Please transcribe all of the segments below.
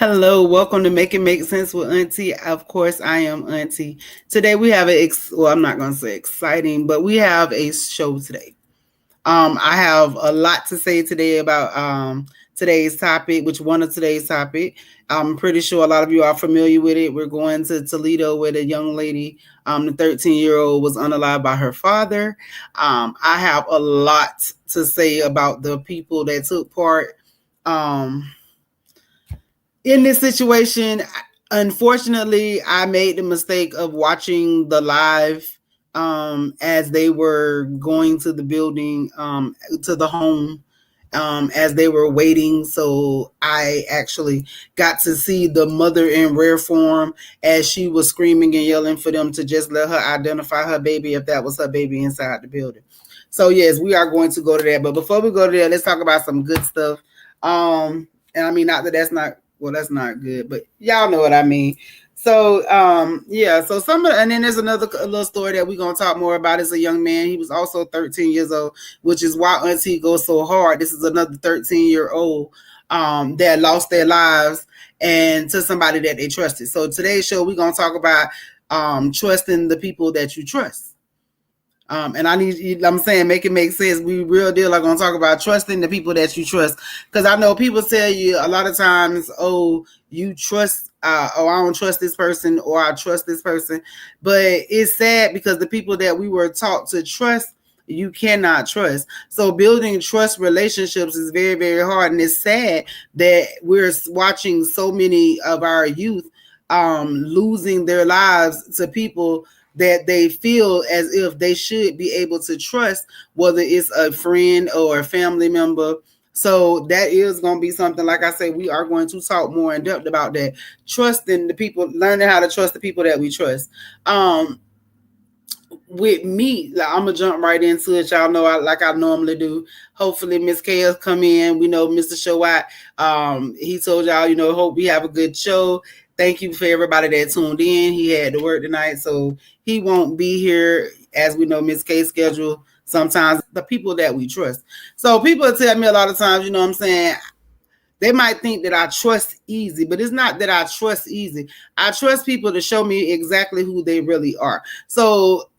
Hello, welcome to Make It Make Sense with Auntie. Of course, I am Auntie. Today we have I'm not going to say exciting, but we have a show today. I have a lot to say today about today's topic, today's topic. I'm pretty sure a lot of you are familiar with it. We're going to Toledo with a young lady. The 13-year-old was unalived by her father. I have a lot to say about the people that took part. In this situation, unfortunately, I made the mistake of watching the live as they were going to the building, to the home, as they were waiting. So I actually got to see the mother in rare form as she was screaming and yelling for them to just let her identify her baby if that was her baby inside the building. So yes, we are going to go to that. But before we go to that, let's talk about some good stuff. And I mean, not that that's not good, but y'all know what I mean. So so and then there's another little story that we're gonna talk more about. Is a young man. He was also 13 years old, which is why Auntie goes so hard. This is another 13-year-old that lost their lives and to somebody that they trusted. So today's show we're gonna talk about trusting the people that you trust. And I'm saying, make it make sense. We real deal are going to talk about trusting the people that you trust. Because I know people tell you a lot of times, oh, you trust, I don't trust this person, or I trust this person. But it's sad because the people that we were taught to trust, you cannot trust. So building trust relationships is very, very hard. And it's sad that we're watching so many of our youth losing their lives to people that they feel as if they should be able to trust, whether it's a friend or a family member. So that is going to be something, like I said, we are going to talk more in depth about that. Trusting the people, learning how to trust the people that we trust. With me, I'm gonna jump right into it. Y'all know like I normally do. Hopefully Miss K will come in. We know Mr. Showat. He told y'all, hope we have a good show. Thank you for everybody that tuned in. He had to work tonight, so he won't be here. As we know, Miss K's schedule. Sometimes the people that we trust. So people tell me a lot of times, what I'm saying, they might think that I trust easy, but it's not that I trust easy. I trust people to show me exactly who they really are. So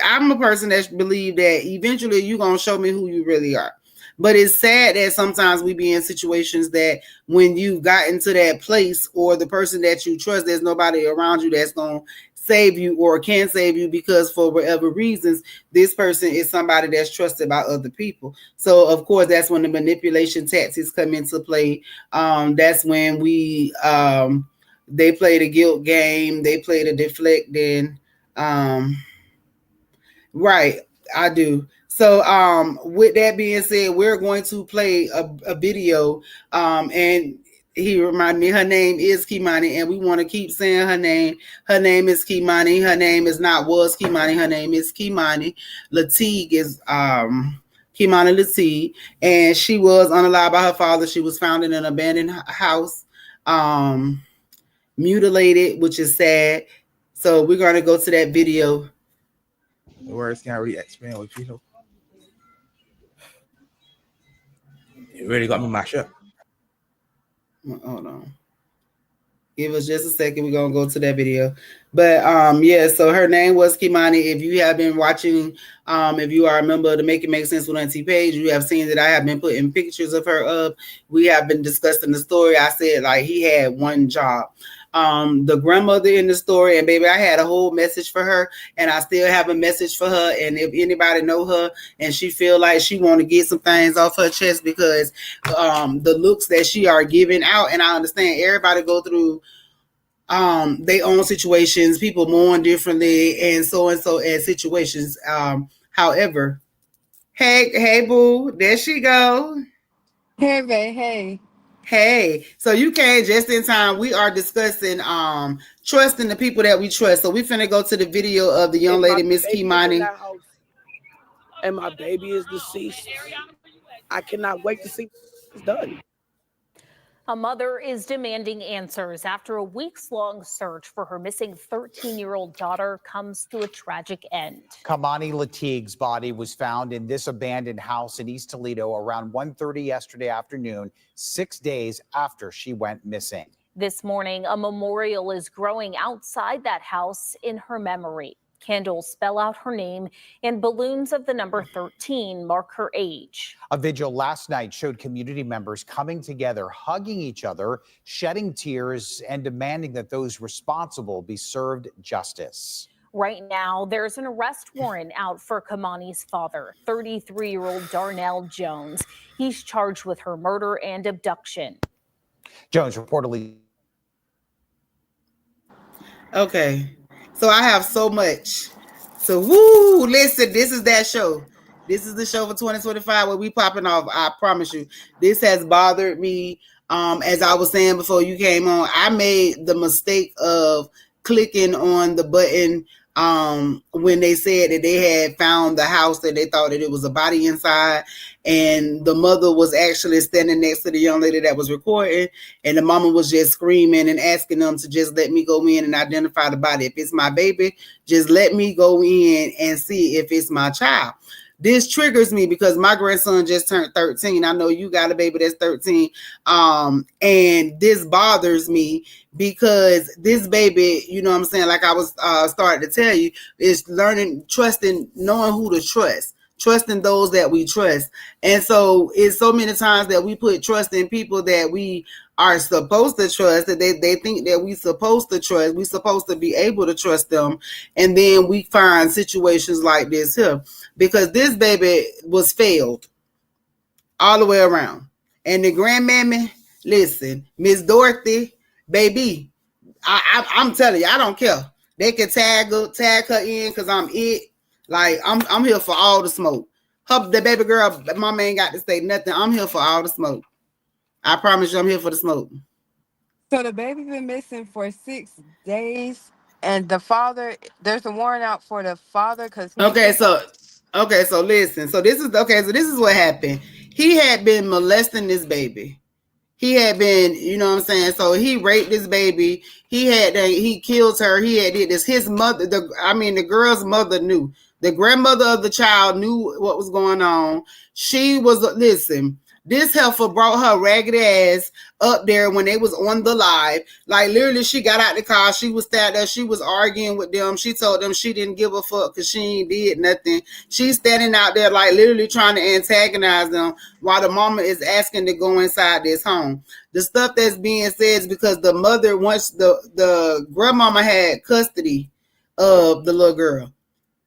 I'm a person that believe that eventually you're going to show me who you really are. But it's sad that sometimes we be in situations that when you've gotten to that place, or the person that you trust, there's nobody around you that's going to save you or can save you, because for whatever reasons, this person is somebody that's trusted by other people. So of course, that's when the manipulation tactics come into play. That's when they play the guilt game, they play the deflecting. Right, I do. So with that being said, we're going to play a video, and he reminded me her name is Kimani, and we want to keep saying her name. Her name is Kimani. Her name is not was Kimani. Her name is Kimani. Latigue is Kimani Latigue, and she was unalived by her father. She was found in an abandoned house, mutilated, which is sad. So we're going to go to that video. The words can't really explain what you know. You really got me mashed up. Hold on. Give us just a second. We're gonna go to that video. But so her name was Kimani. If you have been watching, if you are a member of the Make It Make Sense with Auntie page, you have seen that I have been putting pictures of her up. We have been discussing the story. I said, like, he had one job. The grandmother in the story, and baby, I had a whole message for her, and I still have a message for her. And if anybody know her and she feel like she want to get some things off her chest, because the looks that she are giving out, and I understand everybody go through their own situations, people mourn differently, and so as situations. However, hey boo, there she go. Hey, babe, hey. Hey, so you came just in time. We are discussing trusting the people that we trust. So we finna go to the video of the young lady, Miss Kimani. And my baby is deceased. I cannot wait to see it's done. A mother is demanding answers after a weeks-long search for her missing 13-year-old daughter comes to a tragic end. Kimani Latigue's body was found in this abandoned house in East Toledo around 1:30 yesterday afternoon, 6 days after she went missing. This morning, a memorial is growing outside that house in her memory. Candles spell out her name, and balloons of the number 13 mark her age. A vigil last night showed community members coming together, hugging each other, shedding tears, and demanding that those responsible be served justice. Right now, there's an arrest warrant out for Kamani's father, 33-year-old Darnell Jones. He's charged with her murder and abduction. Jones reportedly. Okay, so I have so much. So woo, listen, this is that show. This is the show for 2025 where we popping off. I promise you, this has bothered me. As I was saying before you came on, I made the mistake of clicking on the button when they said that they had found the house, that they thought that it was a body inside, and the mother was actually standing next to the young lady that was recording, and the mama was just screaming and asking them to just let me go in and identify the body. If it's my baby, just let me go in and see if it's my child. This triggers me because my grandson just turned 13. I know you got a baby that's 13. And this bothers me because this baby, you know what I'm saying, like I was starting to tell you, is learning, trusting, knowing who to trust, trusting those that we trust. And so it's so many times that we put trust in people that we are supposed to trust, that they think that we supposed to trust, we supposed to be able to trust them. And then we find situations like this here, because this baby was failed all the way around. And the grandmammy, listen, Miss Dorothy, baby, I'm telling you, I don't care. They can tag her in because I'm it. Like, I'm here for all the smoke. The baby girl, mama ain't got to say nothing. I'm here for all the smoke. I promise you, I'm here for the smoke. So the baby been missing for 6 days, and the father, there's a warrant out for the father because he. Okay, so listen. So this is what happened. He had been molesting this baby. He had been, you know what I'm saying? So he raped this baby. He killed her. He had did this. His mother, the girl's mother knew. The grandmother of the child knew what was going on. She was, listen, this heifer brought her raggedy ass up there when they was on the live. Like, literally, she got out the car. She was standing there. She was arguing with them. She told them she didn't give a fuck because she ain't did nothing. She's standing out there, like, literally trying to antagonize them while the mama is asking to go inside this home. The stuff that's being said is because the mother, once the grandmama had custody of the little girl.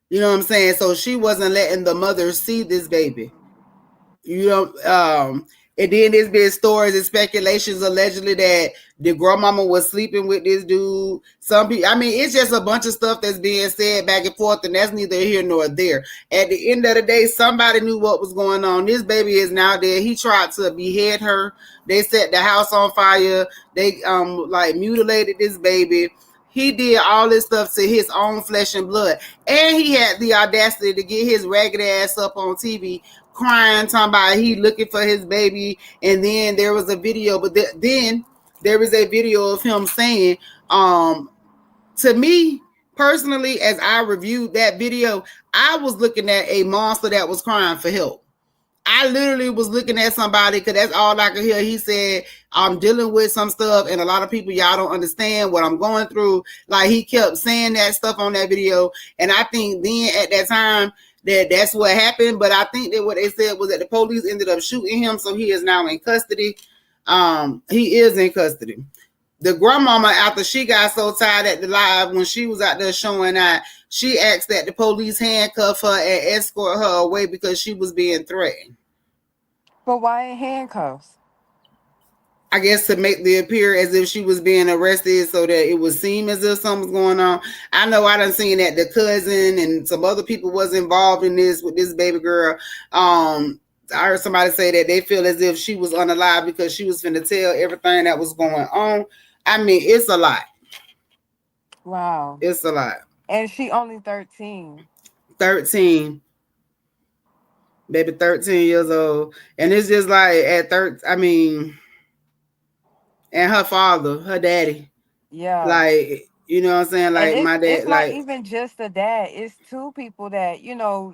You know what I'm saying? So she wasn't letting the mother see this baby. You know, and then there's been stories and speculations allegedly that the grandmama was sleeping with this dude. Some people, it's just a bunch of stuff that's being said back and forth, and that's neither here nor there. At the end of the day, somebody knew what was going on. This baby is now dead. He tried to behead her. They set the house on fire. They mutilated this baby. He did all this stuff to his own flesh and blood. And he had the audacity to get his ragged ass up on TV crying, talking about he looking for his baby. And then there was a video, but then there was a video of him saying, to me personally, as I reviewed that video, I was looking at a monster that was crying for help. I literally was looking at somebody because that's all I could hear. He said, I'm dealing with some stuff, and a lot of people, y'all don't understand what I'm going through. Like, he kept saying that stuff on that video. And I think then at that time that's what happened. But I think that what they said was that the police ended up shooting him. So he is now in custody. He is in custody. The grandmama, after she got so tired at the live, when she was out there showing out, she asked that the police handcuff her and escort her away because she was being threatened. But why in handcuffs? I guess to make the appear as if she was being arrested so that it would seem as if something was going on. I know I done seen that the cousin and some other people was involved in this with this baby girl. I heard somebody say that they feel as if she was unalive because she was finna tell everything that was going on. It's a lot. Wow. It's a lot. And she only 13. 13. Baby 13 years old. And it's just like at 13, and her father, her daddy. Yeah. Like, you know what I'm saying? Like, my dad. It's not even just the dad. It's two people that,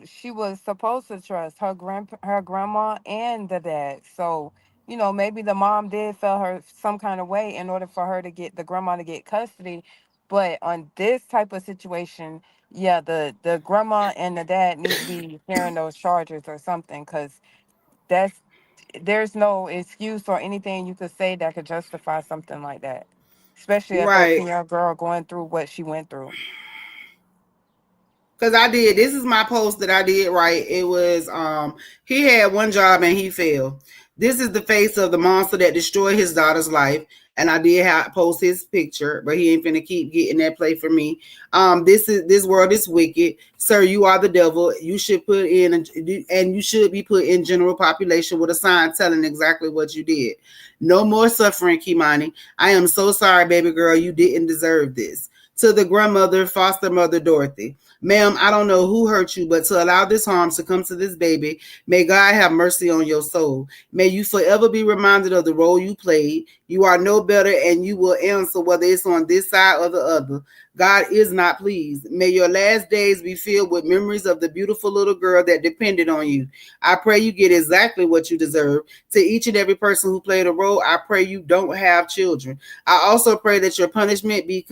she was supposed to trust, her grandma and the dad. So you know, maybe the mom did feel her some kind of way in order for her to get the grandma to get custody. But on this type of situation, yeah, the grandma and the dad need to be hearing those charges or something, because that's there's no excuse or anything you could say that could justify something like that, especially a Right. 13-year-old girl going through what she went through. Cause I did. This is my post that I did. Right. It was he had one job and he failed. This is the face of the monster that destroyed his daughter's life. And I did post his picture, but he ain't finna keep getting that play for me. This world is wicked, sir. You are the devil. You should put in and you should be put in general population with a sign telling exactly what you did. No more suffering, Kimani. I am so sorry, baby girl. You didn't deserve this. To the grandmother, foster mother Dorothy. Ma'am, I don't know who hurt you, but to allow this harm to come to this baby, may God have mercy on your soul. May you forever be reminded of the role you played. You are no better and you will answer whether it's on this side or the other. God is not pleased. May your last days be filled with memories of the beautiful little girl that depended on you. I pray you get exactly what you deserve. To each and every person who played a role, I pray you don't have children. I also pray that your punishment be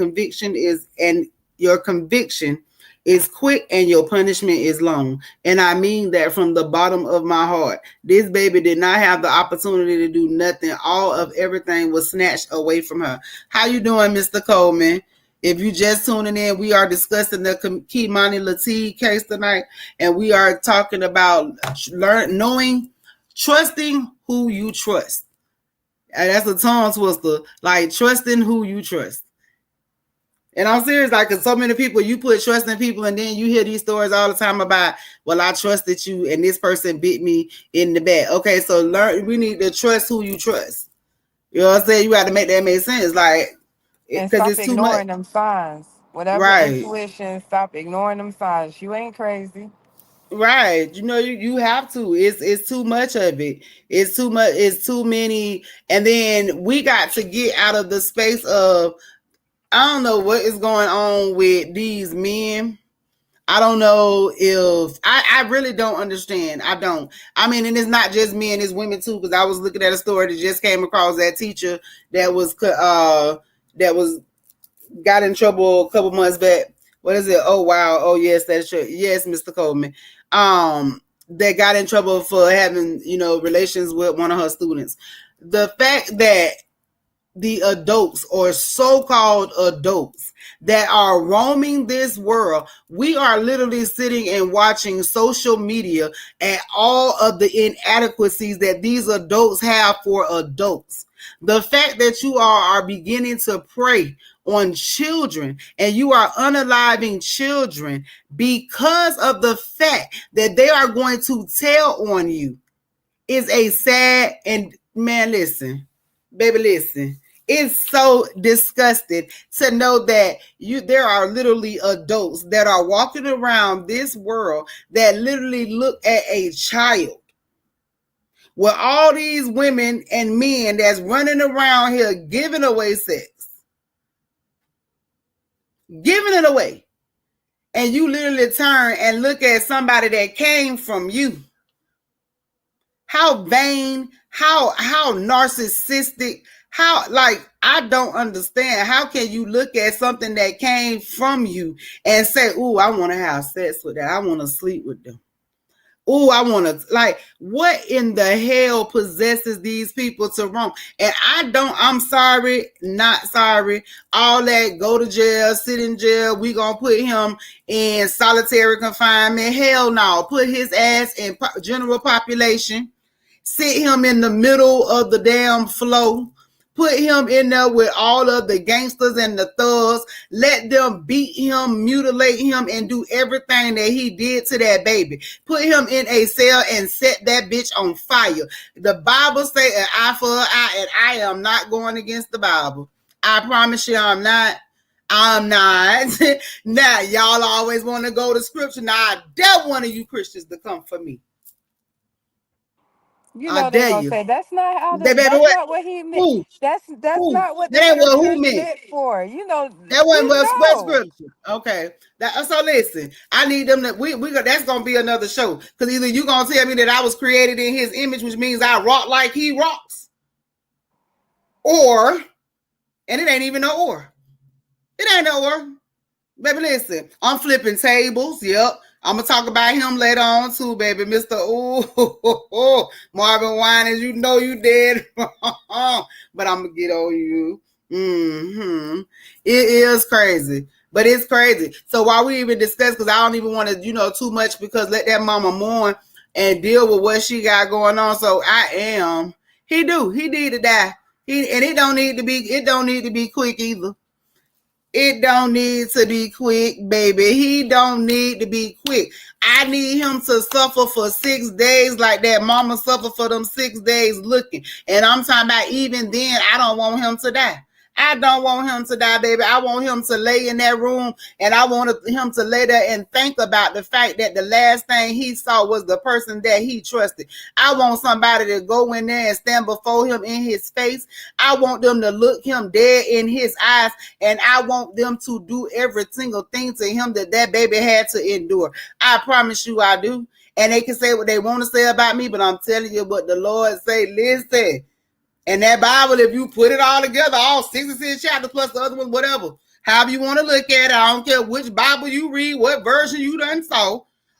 your conviction is quick and your punishment is long. And I mean that from the bottom of my heart. This baby did not have the opportunity to do nothing. All of everything was snatched away from her. How you doing, Mr. Coleman? If you just tuning in, we are discussing the Kimani Lateef case tonight, and we are talking about trusting who you trust. And that's a tongue twister, like trusting who you trust. And I'm serious, like, because so many people, you put trust in people, and then you hear these stories all the time about, well, I trusted you, and this person bit me in the back. Okay, so we need to trust who you trust. You know what I'm saying? You got to make that make sense, like, And because stop it's too much. ignoring them signs. Whatever Right, intuition, stop ignoring them signs. You ain't crazy. right. You know, you have to. It's too much of it. It's too much. It's too many. And then we got to get out of the space of, I don't know what is going on with these men. I don't know if I really don't understand. I don't. I mean, and it's not just men, it's women too. Because I was looking at a story that just came across that teacher that was got in trouble a couple months back. What is it? Oh wow. Oh yes, that's true. Yes, Mr. Coleman. That got in trouble for having relations with one of her students. The fact that the adults or so-called adults that are roaming this world, we are literally sitting and watching social media and all of the inadequacies that these adults have for adults. The fact that you are beginning to prey on children and you are unaliving children because of the fact that they are going to tell on you is a sad, and man, listen, baby, listen. It's so disgusting to know that there are literally adults that are walking around this world that literally look at a child. With all these women and men that's running around here giving away sex. Giving it away. And you literally turn and look at somebody that came from you. How vain, how narcissistic, I don't understand. How can you look at something that came from you and say, "Ooh, I want to have sex with that. I want to sleep with them. Ooh, I want to," what in the hell possesses these people to roam? And I'm sorry, not sorry. All that, go to jail, sit in jail. We gonna put him in solitary confinement. Hell no. Put his ass in general population. Sit him in the middle of the damn floor. Put him in there with all of the gangsters and the thugs. Let them beat him, mutilate him, and do everything that he did to that baby. Put him in a cell and set that bitch on fire. The Bible say an eye for an eye, and I am not going against the Bible. I promise you I'm not. I'm not. Now, y'all always want to go to scripture. Now, I dare one of you Christians to come for me. You I know they dare gonna you. say that's not how Baby, that's what? not what he meant. Who? That's Who? not what the That ain't what who scriptures meant. meant for. You know, That wasn't we what know. scripture. Okay. So listen, I need them to that's gonna be another show. Because either you gonna tell me that I was created in his image, which means I rock like he rocks. Or, and it ain't even no or. It ain't no or. Baby, listen, I'm flipping tables. Yep. I'm going to talk about him later on too, baby. Mr. Marvin Winans, you know you dead. But I'm going to get on you. Mm-hmm. It is crazy. But it's crazy. So while we even discuss, because I don't even want to, too much, because let that mama mourn and deal with what she got going on. So he need to die. It don't need to be quick either. It don't need to be quick, baby. He don't need to be quick. I need him to suffer for 6 days like that mama suffered for them 6 days looking. And I'm talking about even then, I don't want him to die. I don't want him to die, baby. I want him to lay in that room, and I want him to lay there and think about the fact that the last thing he saw was the person that he trusted. I want somebody to go in there and stand before him in his face. I want them to look him dead in his eyes, and I want them to do every single thing to him that baby had to endure. I promise you I do. And they can say what they want to say about me, but I'm telling you what the Lord say. Listen. And that Bible, if you put it all together, all 66 chapters plus the other one, whatever, however you want to look at it, I don't care which Bible you read, what version you done saw,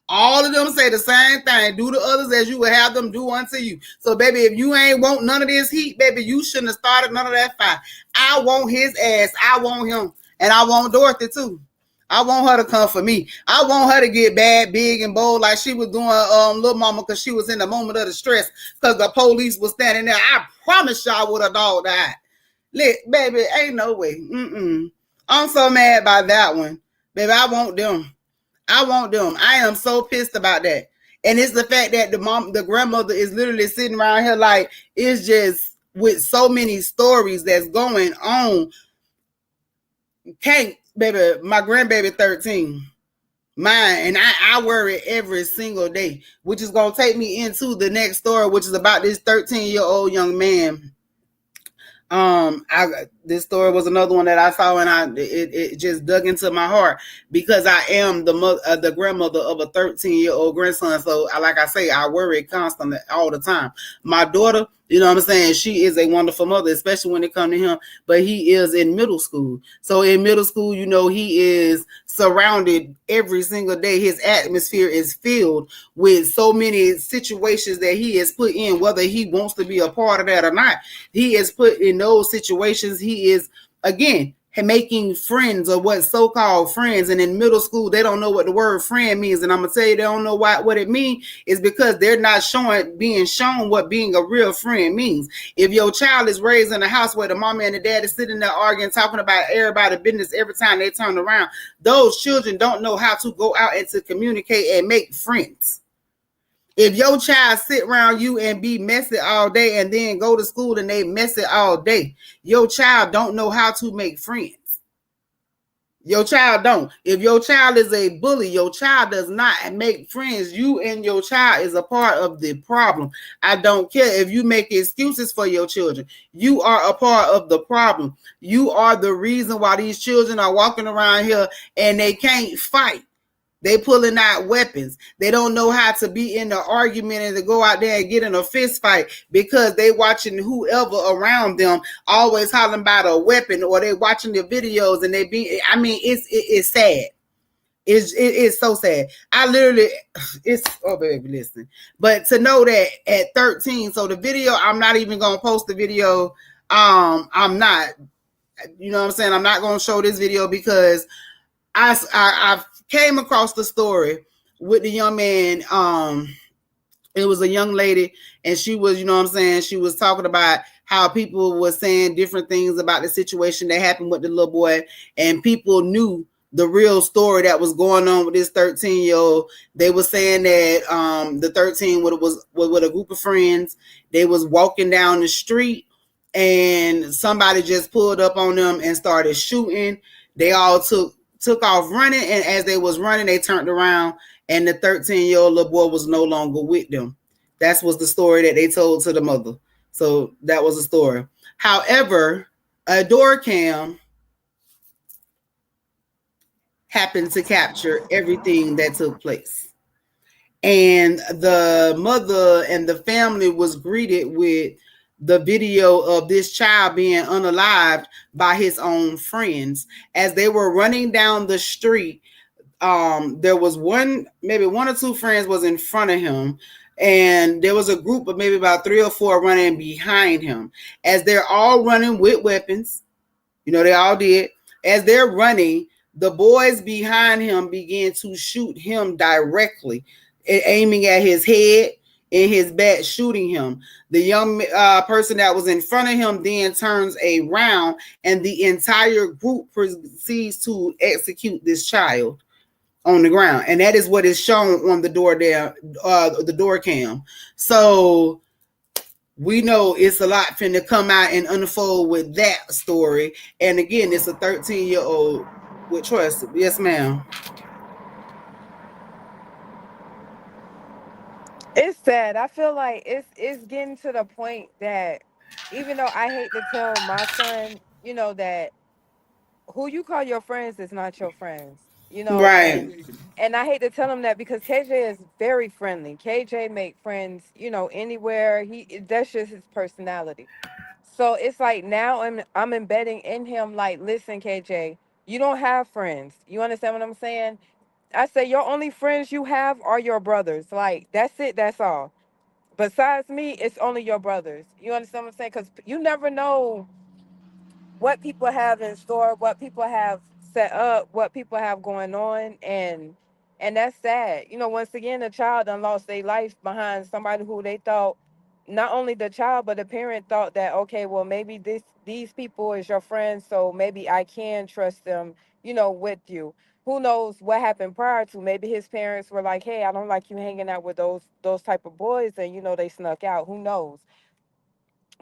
all of them say the same thing. Do to others as you would have them do unto you. So, baby, if you ain't want none of this heat, baby, you shouldn't have started none of that fire. I want his ass. I want him. And I want Dorothy, too. I want her to come for me. I want her to get bad, big, and bold like she was doing Little Mama, because she was in the moment of the stress because the police was standing there. I promise y'all would have dog died. Baby, ain't no way. I'm so mad by that one. Baby, I want them. I am so pissed about that. And it's the fact that the grandmother is literally sitting around here like, it's just with so many stories that's going on. Can't, baby, my grandbaby 13. Mine, and I worry every single day, which is going to take me into the next story, which is about this 13-year-old young man. This story was another one that I saw, and it just dug into my heart, because I am the grandmother of a 13-year-old grandson. So, like I say, I worry constantly all the time. My daughter, you know what I'm saying, she is a wonderful mother, especially when it comes to him, but he is in middle school. So in middle school, he is surrounded every single day. His atmosphere is filled with so many situations that he is put in, whether he wants to be a part of that or not. He is put in those situations. He is, again, making friends, or what so-called friends. And in middle school, they don't know what the word friend means. And I'm going to tell you, they don't know what it means, is because they're not being shown what being a real friend means. If your child is raised in a house where the mama and the dad is sitting there arguing, talking about everybody's business every time they turn around, those children don't know how to go out and to communicate and make friends. If your child sit around you and be messy all day and then go to school and they messy all day, your child don't know how to make friends. Your child don't. If your child is a bully, your child does not make friends. You and your child is a part of the problem. I don't care if you make excuses for your children. You are a part of the problem. You are the reason why these children are walking around here and they can't fight. They pulling out weapons. They don't know how to be in the argument and to go out there and get in a fist fight, because they watching whoever around them always hollering about a weapon, or they watching the videos and it's sad. It's so sad. Oh baby, listen. But to know that at 13, so the video, I'm not even gonna post the video. I'm not, you know what I'm saying? I'm not gonna show this video because I've came across the story with the young man. It was a young lady, and she was, you know what I'm saying, she was talking about how people were saying different things about the situation that happened with the little boy, and people knew the real story that was going on with this 13-year-old. They were saying that the 13 was with a group of friends. They was walking down the street, and somebody just pulled up on them and started shooting. They all took off running, and as they was running, they turned around, and the 13-year-old little boy was no longer with them. That was the story that they told to the mother. So that was the story. However, a door cam happened to capture everything that took place. And the mother and the family was greeted with the video of this child being unalived by his own friends. As they were running down the street, there was maybe one or two friends was in front of him, and there was a group of maybe about 3 or 4 running behind him. As they're all running with weapons, they all did. As they're running, the boys behind him began to shoot him directly, aiming at his head and his back, shooting him. The young person that was in front of him then turns around, and the entire group proceeds to execute this child on the ground, and that is what is shown on the door there, the door cam. So we know it's a lot finna come out and unfold with that story. And again, it's a 13-year-old with trust. Yes, ma'am. It's sad. I feel like it's getting to the point that even though I hate to tell my son, that who you call your friends is not your friends, Right. and I hate to tell him that because KJ is very friendly. KJ make friends, anywhere. That's just his personality. So it's like now I'm embedding in him like, listen, KJ, you don't have friends. You understand what I'm saying? I say your only friends you have are your brothers. Like that's it. That's all. Besides me, it's only your brothers. You understand what I'm saying? Because you never know what people have in store, what people have set up, what people have going on, and that's sad. Once again, the child done lost their life behind somebody who they thought, not only the child but the parent thought that, okay, well, maybe these people is your friends, so maybe I can trust them, with you. Who knows what happened prior to? Maybe his parents were like, hey, I don't like you hanging out with those type of boys, and they snuck out. Who knows?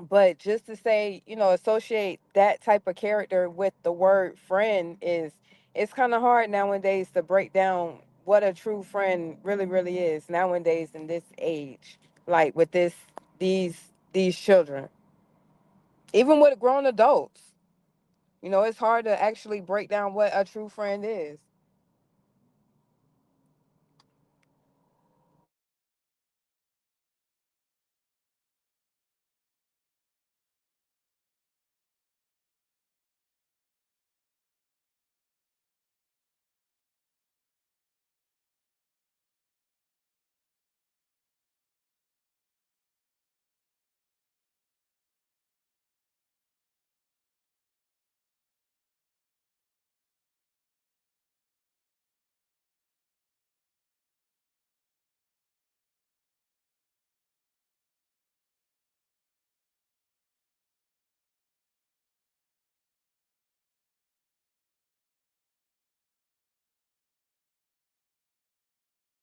But just to say, associate that type of character with the word friend it's kind of hard nowadays to break down what a true friend really, really is nowadays in this age, like with these children, even with grown adults. It's hard to actually break down what a true friend is.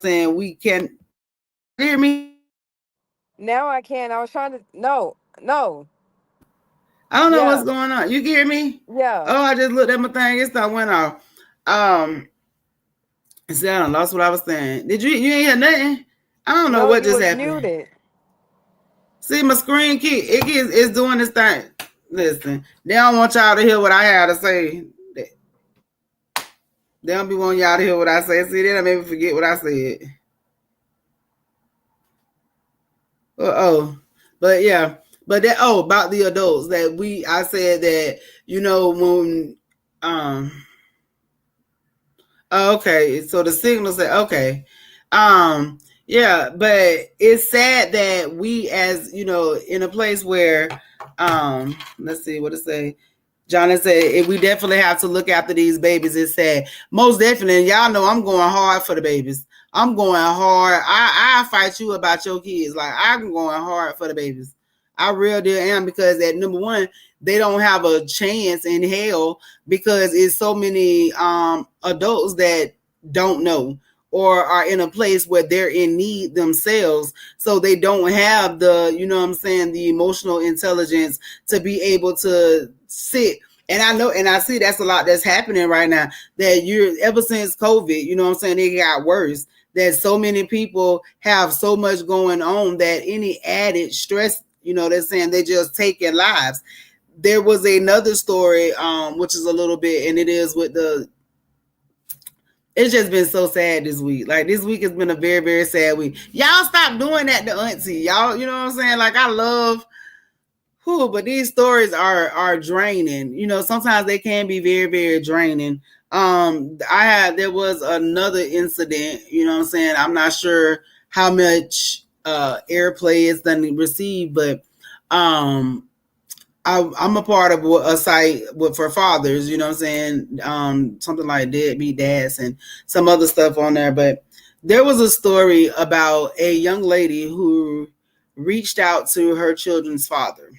Saying we can hear me. Now I can. I was trying to. No. I don't know what's Yeah. going on. You can hear me? Yeah. Oh, I just looked at my thing. It started went off. See, I lost what I was saying. Did you ain't hear nothing? I don't know No, what you just was happened. muted. See, my screen it's doing this thing. Listen, they don't want y'all to hear what I had to say. They don't be wanting y'all to hear what I say. See, they don't make me forget what I said. But yeah, but that about the adults that I said that when okay, so the signal said okay, yeah, but it's sad that we as in a place where let's see what it say. Johnny said, we definitely have to look after these babies. It said, most definitely. And y'all know I'm going hard for the babies. I'm going hard. I fight you about your kids. Like, I'm going hard for the babies. I real deal am, because at number one, they don't have a chance in hell because it's so many adults that don't know or are in a place where they're in need themselves. So they don't have the, the emotional intelligence to be able to sit. And I know, and I see that's a lot that's happening right now, that ever since COVID, it got worse, that so many people have so much going on that any added stress, they're saying they just taking lives. There was another story, which is a little bit, and it is with it's just been so sad this week. Like, this week has been a very, very sad week. Y'all stop doing that to Auntie. Y'all, you know what I'm saying? Like, I love but these stories are draining. You know, sometimes they can be very, very draining. There was another incident, you know what I'm saying? I'm not sure how much airplay it's done received, but I'm a part of a site for fathers, you know what I'm saying? Something like Deadbeat Dads and some other stuff on there. But there was a story about a young lady who reached out to her children's father.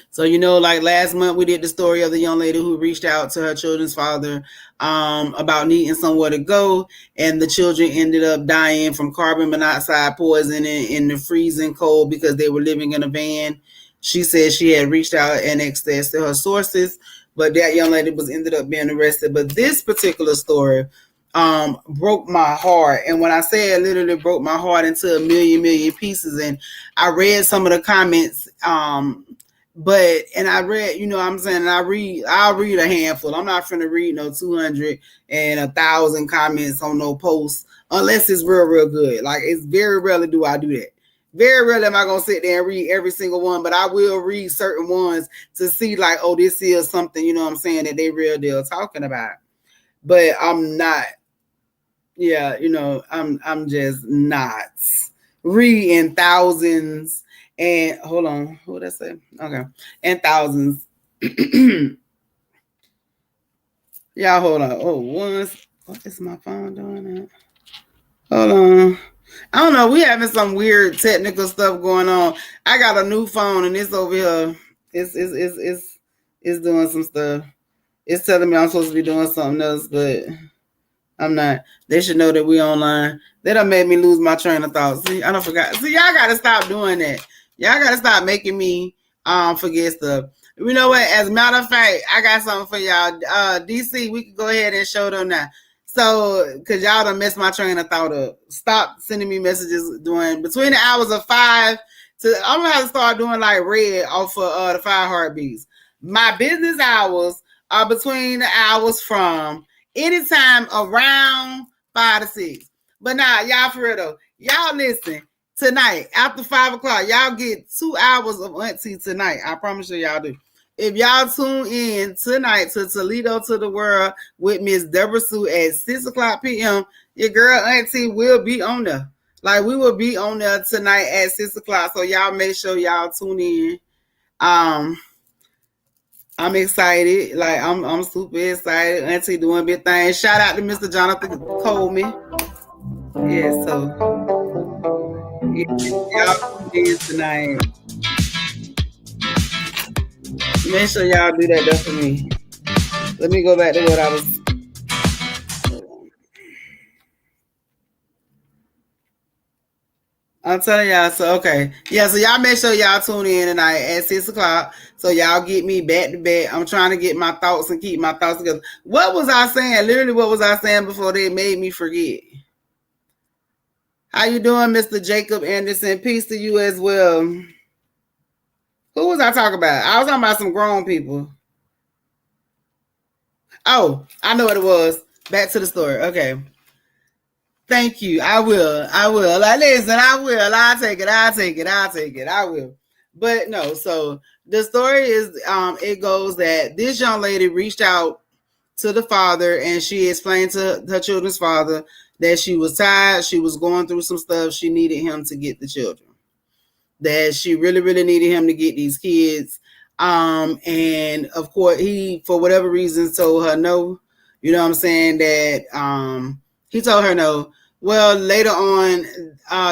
So, you know, like last month we did the story of the young lady who reached out to her children's father about needing somewhere to go, and the children ended up dying from carbon monoxide poisoning in the freezing cold because they were living in a van. She said she had reached out and access to her sources, but that young lady ended up being arrested. But this particular story broke my heart. And when I say it literally broke my heart into a million pieces, and I read some of the comments, and I read, you know what I'm saying, I'll read a handful. I'm not finna read no 200 and 1,000 comments on no posts unless it's real good. Like, it's very rarely do I do that. Very rarely am I gonna sit there and read every single one, but I will read certain ones to see like, oh, this is something, you know what I'm saying, that they real deal talking about. But I'm not, yeah, you know, I'm just not reading thousands and hold on, what did I say? Okay, and thousands. Y'all hold on. Oh, what is my phone doing that? Hold on. I don't know. We having some weird technical stuff going on. I got a new phone and it's over here. It's doing some stuff. It's telling me I'm supposed to be doing something else, but I'm not. They should know that we online. They done made me lose my train of thought. See, I don't forgot. See, y'all gotta stop doing that. Y'all gotta stop making me forget stuff. You know what? As a matter of fact, I got something for y'all. DC, we can go ahead and show them now. So, cause y'all done messed my train of thought up. Stop sending me messages doing between the hours of 5 to. I'm gonna have to start doing like red off of the 5 heartbeats. My business hours are between the hours from anytime around 5 to 6. But now, y'all for real though, y'all listen tonight after 5 o'clock. Y'all get 2 hours of Auntie tonight. I promise you, y'all do. If y'all tune in tonight to Toledo to the World with Miss Deborah Sue at 6 o'clock p.m., your girl Auntie will be on there. Like, we will be on there tonight at 6 o'clock. So y'all make sure y'all tune in. I'm excited. Like, I'm super excited. Auntie doing big things. Shout out to Mr. Jonathan Coleman. Yeah, so y'all tune in tonight. Make sure y'all do that for me. Let me go back to what I was. I'm telling y'all, so okay. Yeah, so y'all make sure y'all tune in tonight at 6 o'clock. So y'all get me back to back. I'm trying to get my thoughts and keep my thoughts together. What was I saying? Literally, what was I saying before they made me forget? How you doing, Mr. Jacob Anderson? Peace to you as well. Who was I talking about? I was talking about some grown people. Oh, I know what it was. Back to the story. Okay. Thank you. I will. Like, listen, I will. I'll take it. I will. But no, so the story is, it goes that this young lady reached out to the father and she explained to her children's father that she was tired. She was going through some stuff. She needed him to get the children. That she really, really needed him to get these kids. And of course, he, for whatever reason, told her no. You know what I'm saying? That he told her no. Well, later on,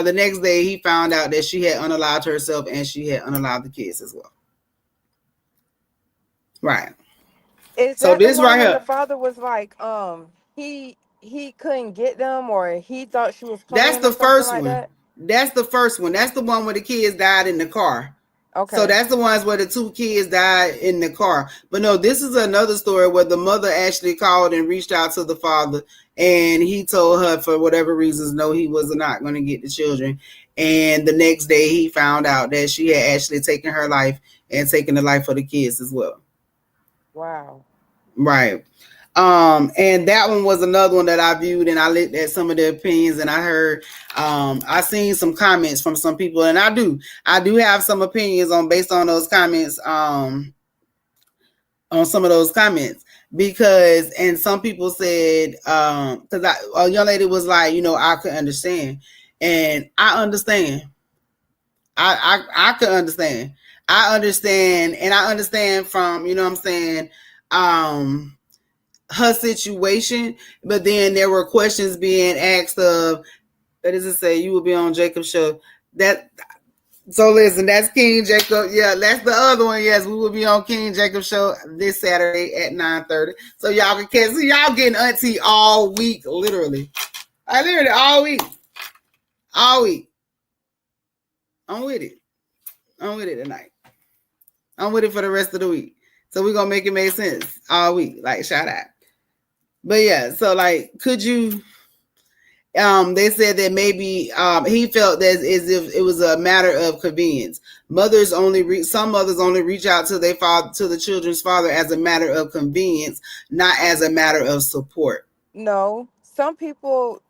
the next day, he found out that she had unalived herself and she had unalived the kids as well. Right. Is So that this the one right when here, the father was like, he couldn't get them, or he thought she was that's playing the or something first like one. that? That's the first one. That's the one where the kids died in the car. Okay. So that's the ones where the 2 kids died in the car. But no, this is another story where the mother actually called and reached out to the father, and he told her for whatever reasons, no, he was not going to get the children. And the next day he found out that she had actually taken her life and taken the life of the kids as well. Wow. Right. And that one was another one that I viewed, and I looked at some of the opinions, and I heard, I seen some comments from some people, and I do have some opinions based on those comments, on some of those comments, because, and some people said, because a young lady was like, I could understand, and I understand. I could understand. I understand, and I understand from, what I'm saying, her situation, but then there were questions being asked of, what does it say? You will be on Jacob's show. So listen, that's King Jacob. Yeah, that's the other one. Yes, we will be on King Jacob's show this Saturday at 9:30. So y'all can catch. So y'all getting Auntie all week, literally. Literally all week. All week. I'm with it. I'm with it tonight. I'm with it for the rest of the week. So we're gonna make it make sense all week. Like, shout out. But yeah, so like, could you? They said that maybe he felt that as if it was a matter of convenience. Some mothers only reach out to their father, to the children's father, as a matter of convenience, not as a matter of support. No, some people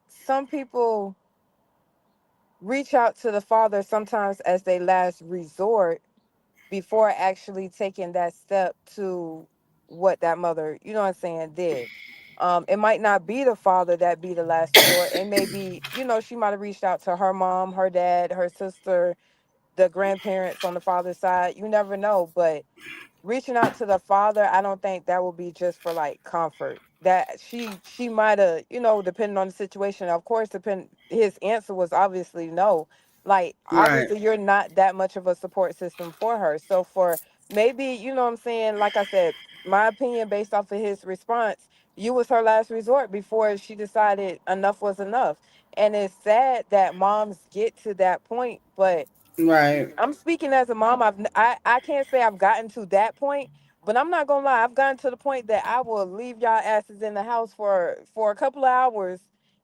reach out to the father sometimes as their last resort before actually taking that step to what that mother, you know what I'm saying, did. It might not be the father that be the last resort. It may be, she might have reached out to her mom, her dad, her sister, the grandparents on the father's side. You never know, but reaching out to the father, I don't think that would be just for like comfort. That she might have, depending on the situation. Of course, his answer was obviously no. Like, Right. obviously you're not that much of a support system for her. So for maybe, you know what I'm saying, like I said, my opinion based off of his response, you was her last resort before she decided enough was enough. And it's sad that moms get to that point, but Right. I'm speaking as a mom. I can't say I've gotten to that point, but I'm not gonna lie. I've gotten to the point that I will leave y'all asses in the house for a couple of hours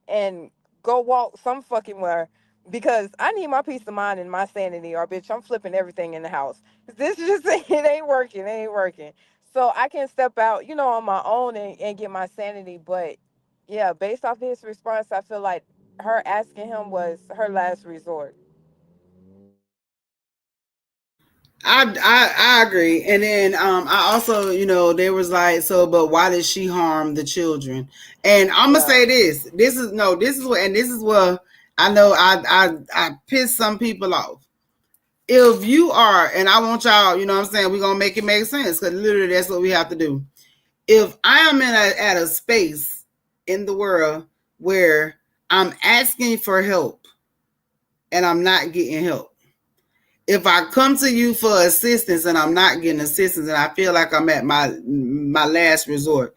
and go walk some fucking where, because I need my peace of mind and my sanity, or bitch, I'm flipping everything in the house. This just it ain't working. It ain't working. So I can step out, on my own and get my sanity. But yeah, based off his response, I feel like her asking him was her last resort. I agree. And then I also, there was like, so but why did she harm the children? And I'm gonna Yeah. say this. This is what, and this is what I know I piss some people off. If you are, and I want y'all, what I'm saying, we're gonna make it make sense, because literally that's what we have to do. If I am at a space in the world where I'm asking for help and I'm not getting help, if I come to you for assistance and I'm not getting assistance, and I feel like I'm at my last resort,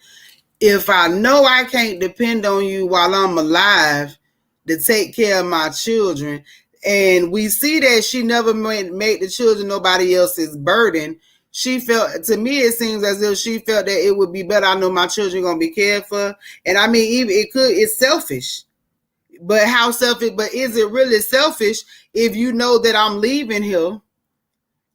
if I know I can't depend on you while I'm alive to take care of my children, and we see that she never made the children nobody else's burden, she felt, to me it seems as if she felt that it would be better. I know my children are gonna be cared for, and I mean, even it's selfish. But how selfish? But is it really selfish if you know that I'm leaving here,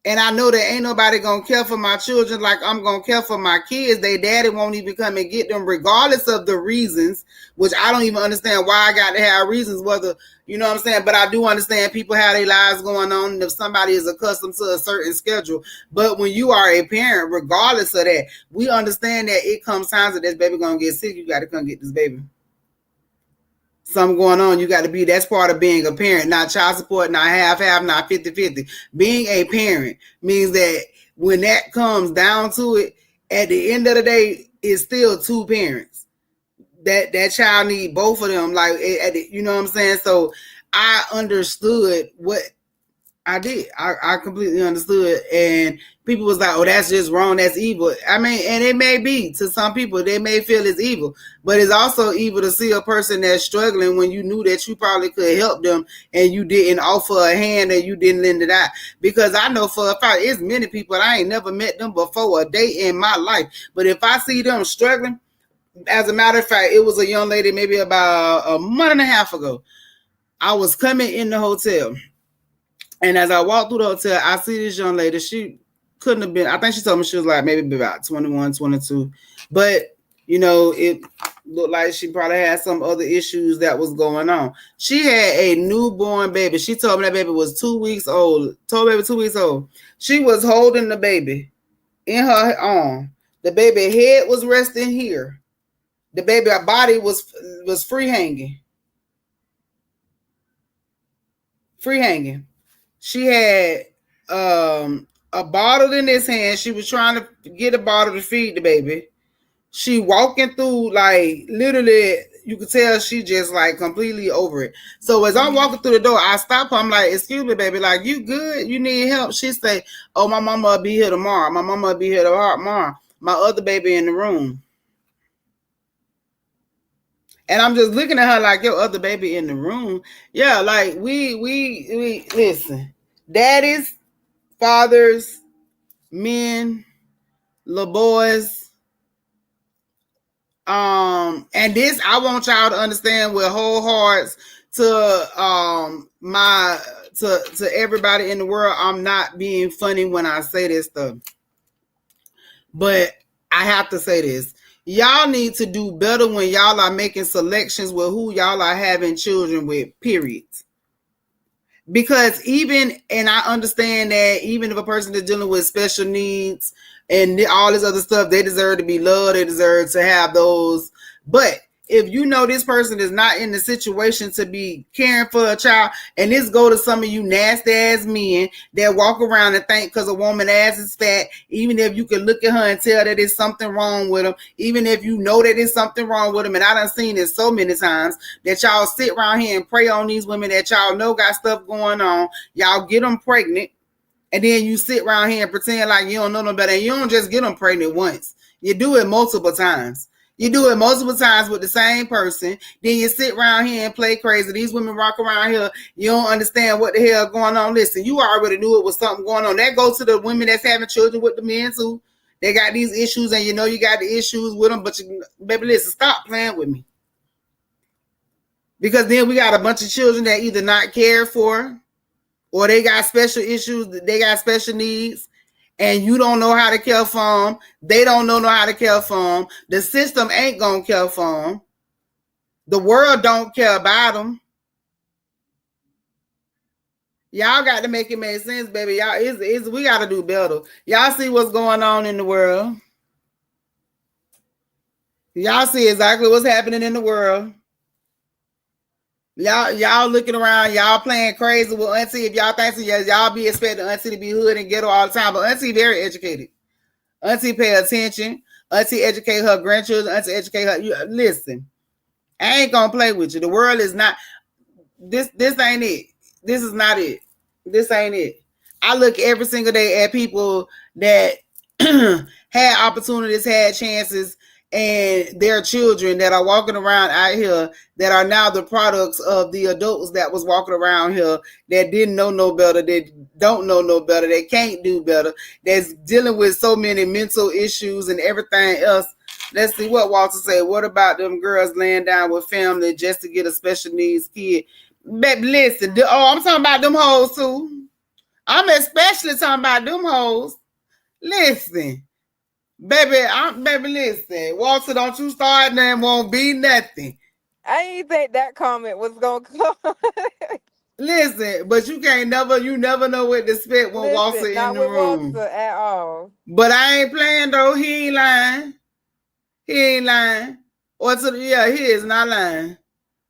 and I know that ain't nobody gonna care for my children like I'm gonna care for my kids? They daddy won't even come and get them, regardless of the reasons, which I don't even understand why I got to have reasons, whether, you know what I'm saying? But I do understand people have their lives going on, and if somebody is accustomed to a certain schedule. But when you are a parent, regardless of that, we understand that it comes times that this baby gonna get sick. You got to come get this baby. Something going on, you got to be, that's part of being a parent, not child support, not half, not 50-50. Being a parent means that when that comes down to it, at the end of the day, it's still two parents. That child need both of them, like, you know what I'm saying? So I understood what I did. I completely understood. And people was like, oh, that's just wrong. That's evil. I mean, and it may be to some people, they may feel it's evil, but it's also evil to see a person that's struggling when you knew that you probably could help them and you didn't offer a hand and you didn't lend it out. Because I know for a fact, it's many people, I ain't never met them before a day in my life. But if I see them struggling, as a matter of fact, it was a young lady maybe about a month and a half ago. I was coming in the hotel. And as I walked through the hotel, I see this young lady. She couldn't have been, I think she told me she was like maybe about 21, 22. But, it looked like she probably had some other issues that was going on. She had a newborn baby. She told me that baby was 2 weeks old. She was holding the baby in her arm. The baby head was resting here. The baby body was free hanging. She had a bottle in his hand. She was trying to get a bottle to feed the baby. She walking through, like, literally, you could tell she just, like, completely over it. So as I'm walking through the door, I stop her. I'm like, excuse me, baby. Like, you good? You need help? She say, oh, my mama will be here tomorrow. My other baby in the room. And I'm just looking at her like, your other baby in the room. Yeah, like, we listen. Daddies, fathers, men, little boys. And this, I want y'all to understand with whole hearts to everybody in the world. I'm not being funny when I say this stuff, but I have to say this. Y'all need to do better when y'all are making selections with who y'all are having children with, period. Because and I understand that even if a person is dealing with special needs and all this other stuff, they deserve to be loved, they deserve to have those. But if you know this person is not in the situation to be caring for a child, and this go to some of you nasty ass men that walk around and think because a woman ass is fat, even if you can look at her and tell that there's something wrong with them, even if you know that there's something wrong with them, and I done seen this so many times, that y'all sit around here and prey on these women that y'all know got stuff going on, y'all get them pregnant, and then you sit around here and pretend like you don't know no better. And you don't just get them pregnant once. You do it multiple times. You do it multiple times with the same person. Then you sit around here and play crazy. These women walk around here. You don't understand what the hell going on. Listen, you already knew it was something going on. That goes to the women that's having children with the men too. They got these issues, and you know you got the issues with them. But baby, listen, stop playing with me. Because then we got a bunch of children that either not cared for, or they got special issues, they got special needs, and you don't know how to care for them. They don't know how to care for them. The system ain't gonna care for them. The world don't care about them. Y'all got to make it make sense, baby. Y'all, we got to do better. Y'all see what's going on in the world. Y'all see exactly what's happening in the world. Y'all looking around, y'all playing crazy with Auntie. If y'all think so, y'all be expecting Auntie to be hood and ghetto all the time. But Auntie very educated. Auntie pay attention. Auntie educate her grandchildren. Auntie educate her. Listen, I ain't gonna play with you. The world is not. This ain't it. This is not it. This ain't it. I look every single day at people that had opportunities, had chances, and their children that are walking around out here that are now the products of the adults that was walking around here that didn't know no better, that don't know no better, that can't do better, that's dealing with so many mental issues and everything else. Let's see what Walter said. What about them girls laying down with family just to get a special needs kid? Baby, listen. I'm talking about them hoes too. I'm especially talking about them hoes. Listen. Baby, listen. Walter, don't you start now, won't be nothing. I didn't think that comment was gonna come. Listen, but you never know what to expect when Walter in the room. Walter at all. But I ain't playing though. He ain't lying. He is not lying.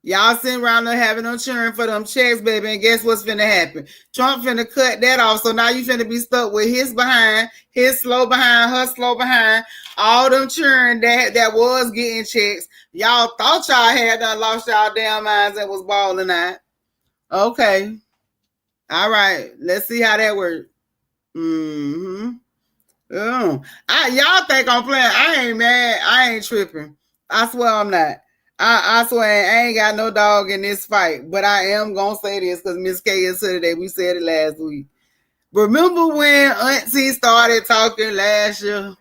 Y'all sitting around there having them cheering for them checks, baby, and guess what's finna happen? Trump finna cut that off, so now you finna be stuck with his behind, his slow behind, her slow behind, all them cheering that was getting checks. Y'all thought y'all had done lost y'all damn minds and was balling out. Okay. All right. Let's see how that works. Mm-hmm. Y'all think I'm playing. I ain't mad. I ain't tripping. I swear I'm not. I swear I ain't got no dog in this fight, but I am gonna say this because Miss K is here today. We said it last week. Remember when Auntie started talking last year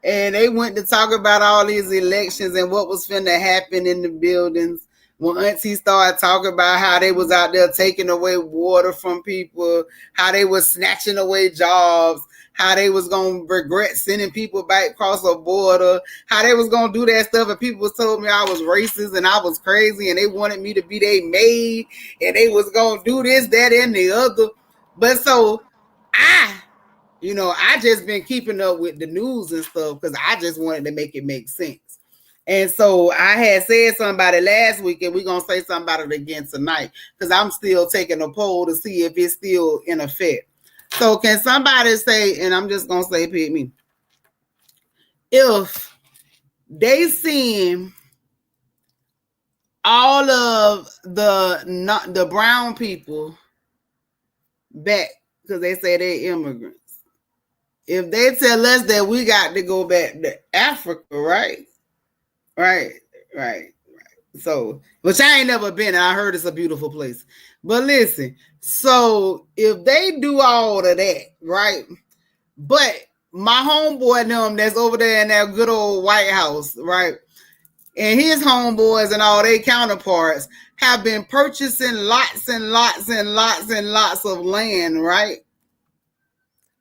and they went to talk about all these elections and what was finna happen in the buildings? When Auntie started talking about how they was out there taking away water from people, how they was snatching away jobs, how they was gonna regret sending people back across the border, how they was gonna do that stuff, and people was told me I was racist and I was crazy, and they wanted me to be their maid, and they was gonna do this, that, and the other. But so I just been keeping up with the news and stuff because I just wanted to make it make sense. And so I had said something about it last week, and we're going to say something about it again tonight because I'm still taking a poll to see if it's still in effect. So can somebody say, and I'm just going to say, pick me, if they send all of the brown people back because they say they're immigrants, if they tell us that we got to go back to Africa, right? So, which I ain't never been, and I heard it's a beautiful place. But listen, so if they do all of that, right? But my homeboy them that's over there in that good old White House, right? And his homeboys and all their counterparts have been purchasing lots and lots and lots and lots of land, right?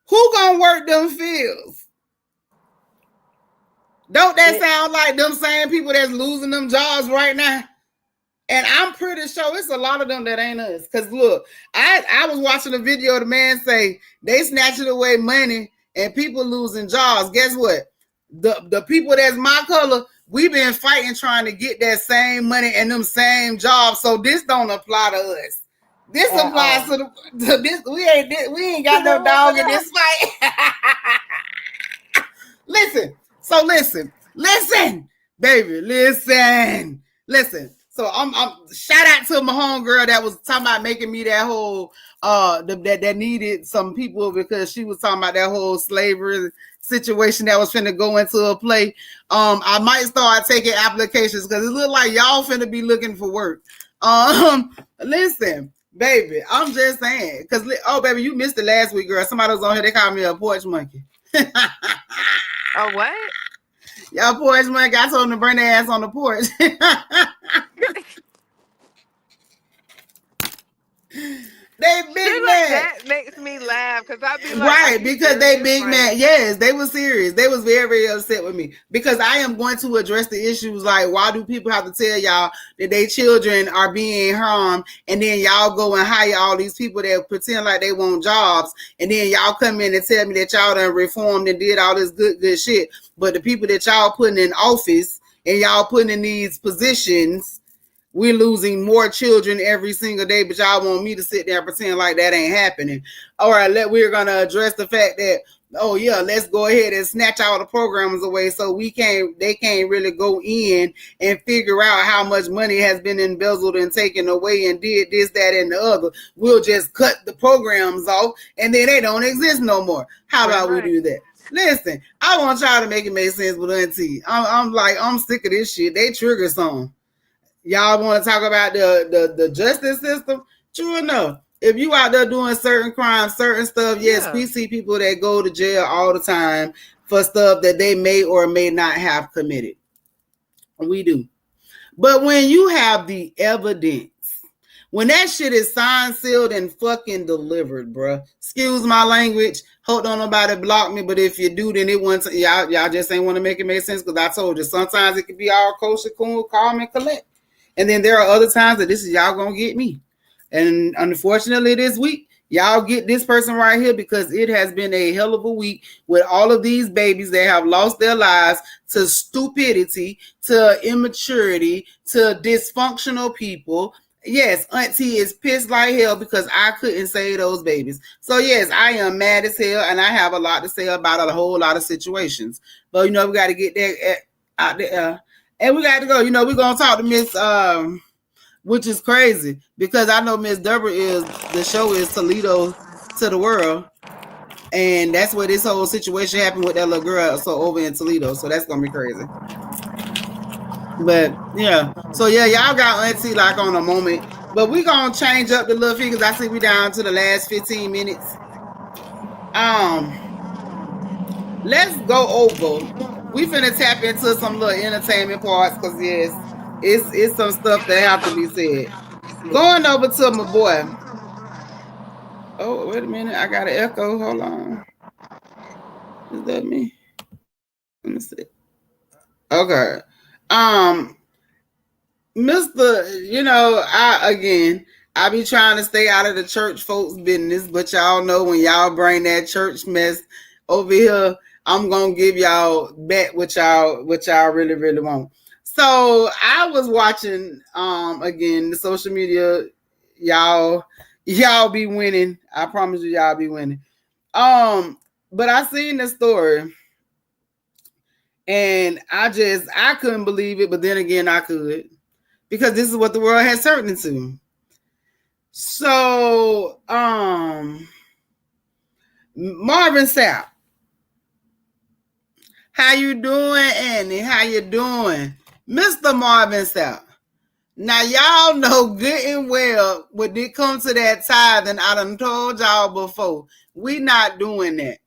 Who gonna work them fields? Don't that sound like them same people that's losing them jobs right now? And I'm pretty sure it's a lot of them that ain't us. Because look, I was watching a video of the man say they snatching away money and people losing jobs. Guess what? The people that's my color, we've been fighting trying to get that same money and them same jobs. So this don't apply to us. This applies to this. We ain't got no dog in this fight. Listen, baby, listen. So I'm shout out to my homegirl that was talking about making me that whole that needed some people because she was talking about that whole slavery situation that was finna go into a play. I might start taking applications because it look like y'all finna be looking for work. Listen, baby, I'm just saying because baby, you missed it last week, girl. Somebody was on here. They called me a porch monkey. Oh, what? Y'all porch monkey. I told them to bring their ass on the porch. They big man. That makes me laugh because I'd be like, right, because they big man. Yes, they was serious. They was very, very upset with me because I am going to address the issues like why do people have to tell y'all that their children are being harmed, and then y'all go and hire all these people that pretend like they want jobs, and then y'all come in and tell me that y'all done reformed and did all this good shit, but the people that y'all putting in office and y'all putting in these positions, we're losing more children every single day, but y'all want me to sit there and pretend like that ain't happening. All right, we're going to address the fact that, oh yeah, let's go ahead and snatch all the programs away so they can't really go in and figure out how much money has been embezzled and taken away and did this, that, and the other. We'll just cut the programs off and then they don't exist no more. How about we do that? Listen, I want y'all to make it make sense with Auntie. I'm sick of this shit. They trigger something. Y'all want to talk about the justice system? True enough. If you out there doing certain crimes, certain stuff, yes, we see people that go to jail all the time for stuff that they may or may not have committed. We do. But when you have the evidence, when that shit is signed, sealed, and fucking delivered, bruh. Excuse my language. Hope don't nobody block me, but if you do, then it won't. Y'all just ain't want to make it make sense because I told you sometimes it can be all kosher, cool, calm, and collect. And then there are other times that this is y'all gonna get me. And unfortunately this week, y'all get this person right here because it has been a hell of a week with all of these babies that have lost their lives to stupidity, to immaturity, to dysfunctional people. Yes, Auntie is pissed like hell because I couldn't save those babies. So yes, I am mad as hell and I have a lot to say about a whole lot of situations. But we got to get that out there. And we got to go. We're going to talk to Miss, which is crazy because I know Miss Deborah the show is Toledo to the world. And that's where this whole situation happened with that little girl over in Toledo. So that's going to be crazy. But yeah. So yeah, y'all got Auntie like on a moment. But we going to change up the little figures. I see we down to the last 15 minutes. Let's go over. We finna tap into some little entertainment parts because yes, it's some stuff that have to be said. Going over to my boy. Oh, wait a minute. I got an echo. Hold on. Is that me? Let me see. Okay. Mr. I be trying to stay out of the church folks' business, but y'all know when y'all bring that church mess over here, I'm gonna give y'all back what y'all really, really want. So I was watching again the social media, y'all be winning. I promise you y'all be winning. But I seen the story and I couldn't believe it, but then again I could. Because this is what the world has turned into. So, Marvin Sapp, how you doing, Annie? How you doing, Mr. Marvin Sapp? Now y'all know good and well when it comes to that tithing, I done told y'all before, we not doing that.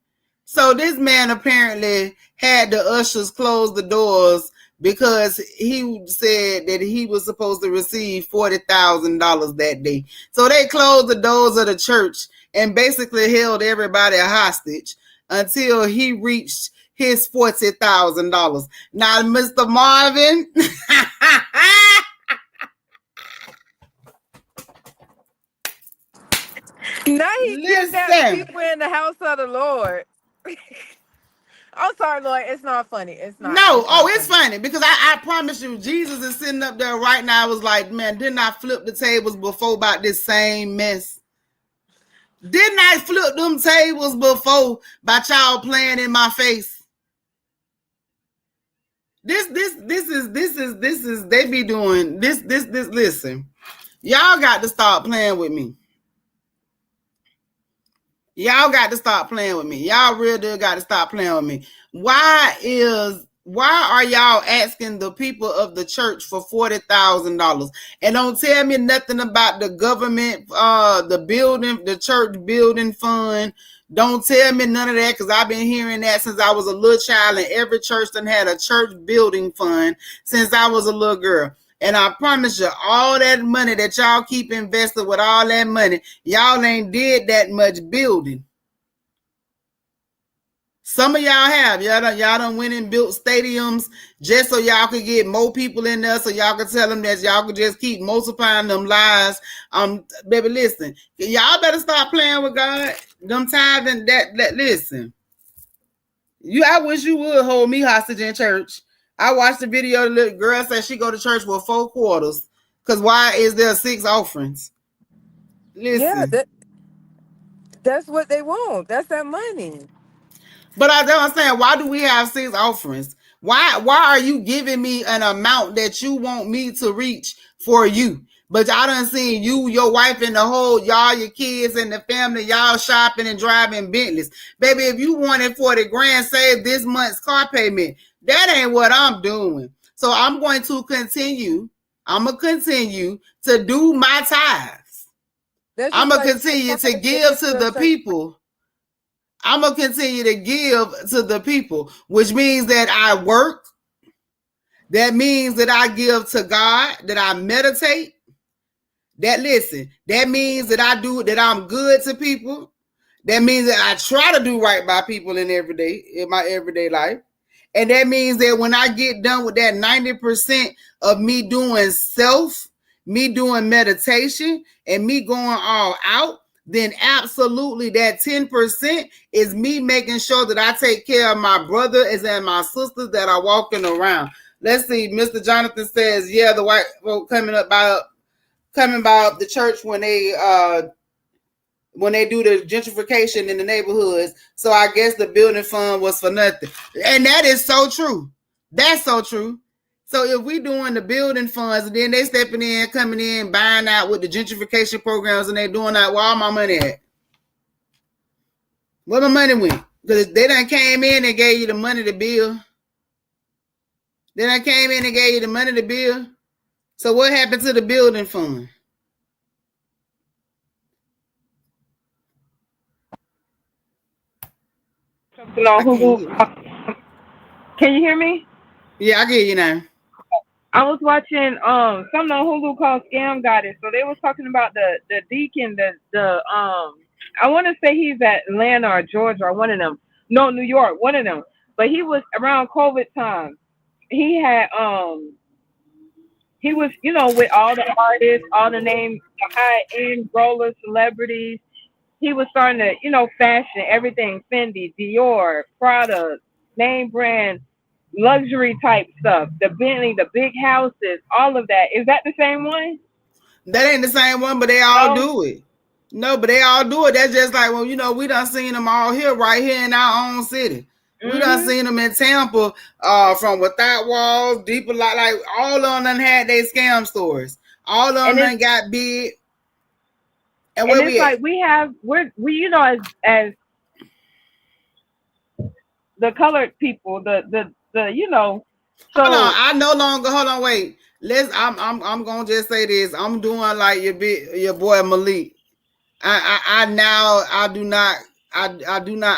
So this man apparently had the ushers close the doors because he said that he was supposed to receive $40,000 that day. So they closed the doors of the church and basically held everybody hostage until he reached his $40,000. Now, Mr. Marvin, Now he kidnapped listen. people in the house of the Lord. I'm sorry, Lord. It's not funny. It's not. No, it's funny because I promise you, Jesus is sitting up there right now. I was like, man, didn't I flip the tables before about this same mess? Didn't I flip them tables before by y'all playing in my face? This is they be doing this. Listen, y'all got to stop playing with me. Y'all got to stop playing with me. Y'all really got to stop playing with me. Why are y'all asking the people of the church for $40,000? And don't tell me nothing about the government, the church building fund. Don't tell me none of that because I've been hearing that since I was a little child, and every church done had a church building fund since I was a little girl. And I promise you, all that money that y'all keep invested with all that money, y'all ain't did that much building. Some of y'all have. Y'all done went and built stadiums just so y'all could get more people in there so y'all could tell them that y'all could just keep multiplying them lies. Baby, listen. Y'all better stop playing with God. Them tithing that listen. I wish you would hold me hostage in church. I watched the video. The little girl said she go to church with 4 quarters. Because why is there 6 offerings? Listen. Yeah, that's what they want. That's that money. But I don't understand, why do we have 6 offerings? Why are you giving me an amount that you want me to reach for you? But y'all done seen you, your wife, and the whole, y'all, your kids and the family, y'all shopping and driving Bentleys. Baby, if you wanted 40 grand, save this month's car payment. That ain't what I'm doing. So I'm going to continue. I'm going to continue to do my tithes. I'm going to continue to give to the people. I'm going to continue to give to the people, which means that I work. That means that I give to God, that I meditate. That means that I'm good to people. That means that I try to do right by people in my everyday life. And that means that when I get done with that 90% of me doing self, me doing meditation, and me going all out, then absolutely that 10% is me making sure that I take care of my brothers and my sisters that are walking around. Let's see. Mr. Jonathan says, yeah, the white folk coming by the church when they do the gentrification in the neighborhoods. So I guess the building fund was for nothing. And that is so true. That's so true. So if we doing the building funds and then they stepping in, coming in, buying out with the gentrification programs and they doing that, where all my money at? Where my money went? Because they done came in and gave you the money to build. They done came in and gave you the money to build. So what happened to the building fund? Something on Hulu. Can you hear me? Yeah, I get you now. I was watching something on Hulu called Scam Goddess. So they was talking about the deacon, I want to say he's at Atlanta or Georgia or one of them. No, New York, one of them. But he was around COVID time. He had he was, with all the artists, all the names, the high end roller celebrities. He was starting to, fashion everything, Fendi, Dior, Prada, name brand, luxury type stuff, the Bentley, the big houses, all of that. Is that the same one? That ain't the same one, but they all do it. No, but they all do it. That's just like, well, we done seen them all here, right here in our own city. We done seen them in Tampa, from Without Walls, Deeper, like all of them had their scam stores. All of them got big. And where it's like we as the colored people, the so hold on, I no longer hold on, wait. I'm gonna just say this. I'm doing like your boy Malik. I do not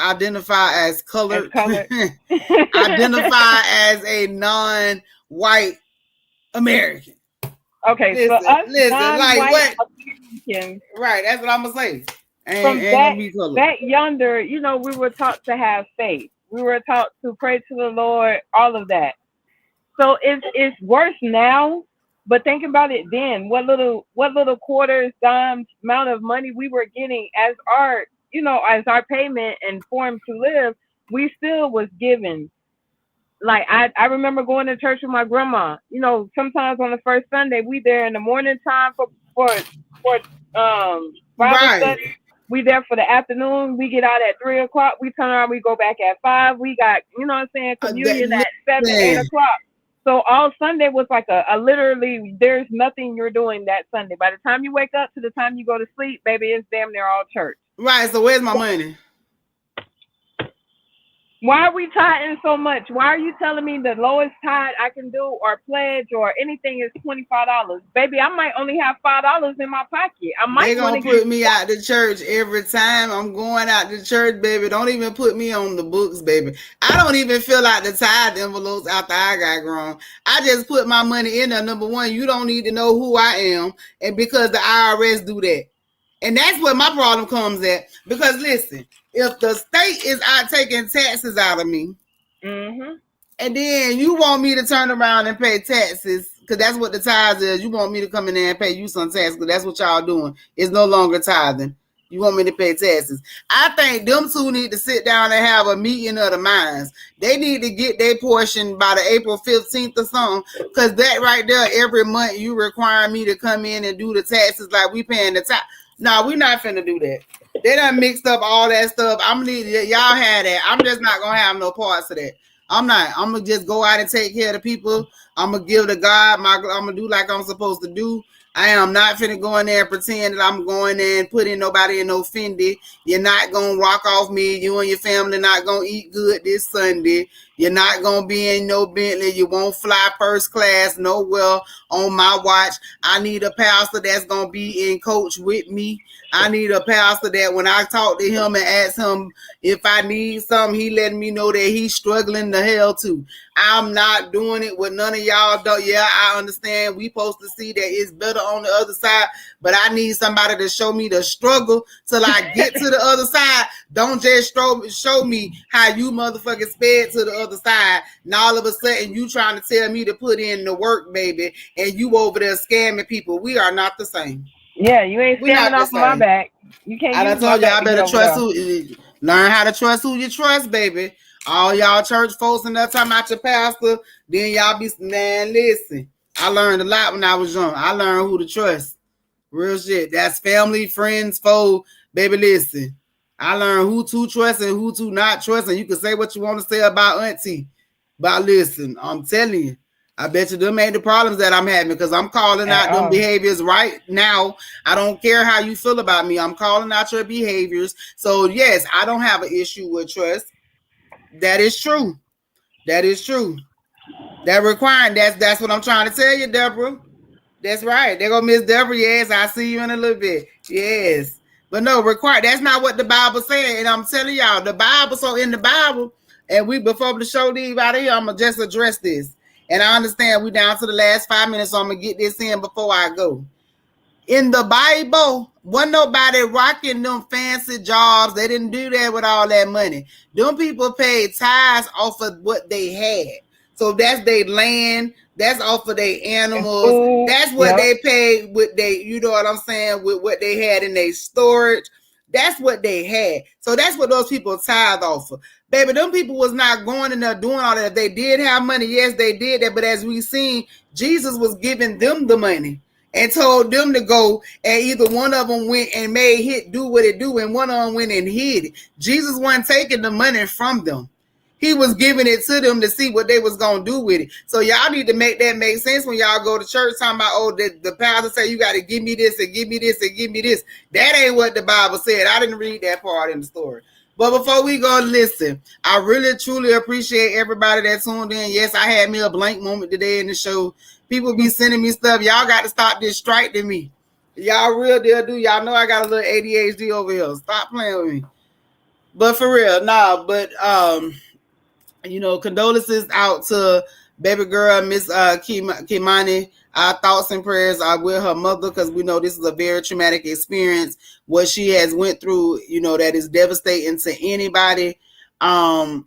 identify as colored. Identify as a non-white American. Okay, listen, so us like what? Americans, right, that's what I'm gonna say. From that yonder, we were taught to have faith. We were taught to pray to the Lord, all of that. So it's worse now, but think about it then. What little quarters, dimes, amount of money we were getting as our payment and form to live, we still was given. Like I remember going to church with my grandma. Sometimes on the first Sunday we there in the morning time for Bible study. We there for the afternoon. We get out at 3 o'clock. We turn around. We go back at 5. We got communion at 7, 8 o'clock. So all Sunday was like a literally, there's nothing you're doing that Sunday. By the time you wake up to the time you go to sleep, baby, it's damn near all church. Right. So where's my money? Why are we tithing so much? Why are you telling me the lowest tithe I can do or pledge or anything is $25? Baby, I might only have $5 in my pocket. They gonna put me out to church every time I'm going out to church, baby. Don't even put me on the books, baby. I don't even fill out the tithe envelopes after I got grown. I just put my money in there. Number one, you don't need to know who I am, and because the IRS do that. And that's where my problem comes at. Because listen, if the state is out taking taxes out of me, and then you want me to turn around and pay taxes, because that's what the tithe is. You want me to come in there and pay you some taxes, because that's what y'all doing. It's no longer tithing. You want me to pay taxes. I think them two need to sit down and have a meeting of the minds. They need to get their portion by the April 15th or something, because that right there, every month you require me to come in and do the taxes like we paying the tax. No, we're not finna do that. They done mixed up all that stuff. I'm gonna need y'all have that. I'm just not gonna have no parts of that. I'm gonna just go out and take care of the people. I'm gonna give to God. I'm gonna do like I'm supposed to do. I am not finna go in there and pretend that I'm going there and putting nobody in no Fendi. You're not gonna rock off me. You and your family not gonna eat good this Sunday. You're not gonna be in no Bentley. You won't fly first class nowhere on my watch. I need a pastor that's gonna be in coach with me. I need a pastor that when I talk to him and ask him if I need something, he letting me know that he's struggling to hell too. I'm not doing it with none of y'all. Yeah, I understand. We supposed to see that it's better on the other side, but I need somebody to show me the struggle till I get to the other side. Don't just show me how you motherfuckers sped to the other side, and all of a sudden you trying to tell me to put in the work, baby, and you over there scamming people. We are not the same. Yeah, you ain't scamming off my back. You can't. I done told you I better trust learn how to trust who you trust, baby. All y'all church folks and that time about your pastor, then y'all be, man, listen. I learned a lot when I was young. I learned who to trust. Real shit. That's family, friends, foe. Baby, listen. I learned who to trust and who to not trust. And you can say what you want to say about Auntie. But listen, I'm telling you, I bet you them ain't the problems that I'm having, because I'm calling out them behaviors right now. I don't care how you feel about me. I'm calling out your behaviors. So yes, I don't have an issue with trust. That is true. That is true. That requiring, that's what I'm trying to tell you, Deborah. That's right. There go Miss Deborah. Yes, I see you in a little bit. Yes. But no, required. That's not what the Bible said. And I'm telling y'all, the Bible, so in the Bible, and before the show leave out of here, I'm going to just address this. And I understand we down to the last 5 minutes, so I'm going to get this in before I go. In the Bible, wasn't nobody rocking them fancy jobs. They didn't do that with all that money. Them people paid tithes off of what they had. So that's their land. That's off of their animals. That's what they paid with they, you know what I'm saying, with what they had in their storage. That's what they had. So that's what those people tithe off of. Baby, them people was not going in there doing all that. If they did have money, yes, they did that. But as we seen, Jesus was giving them the money and told them to go, and either one of them went and made it do what it do, and one of them went and hid it. Jesus wasn't taking the money from them. He was giving it to them to see what they was going to do with it. So y'all need to make that make sense when y'all go to church talking about, oh, the pastor say you got to give me this and give me this and give me this. That ain't what the Bible said. I didn't read that part in the story. But before we go, listen, I really, truly appreciate everybody that tuned in. Yes, I had me a blank moment today in the show. People be sending me stuff. Y'all got to stop distracting me. Y'all real deal do. Y'all know I got a little ADHD over here. Stop playing with me. But for real, you know, condolences out to baby girl, Miss Kimani. Our thoughts and prayers are with her mother, because we know this is a very traumatic experience. What she has went through, you know, that is devastating to anybody. Our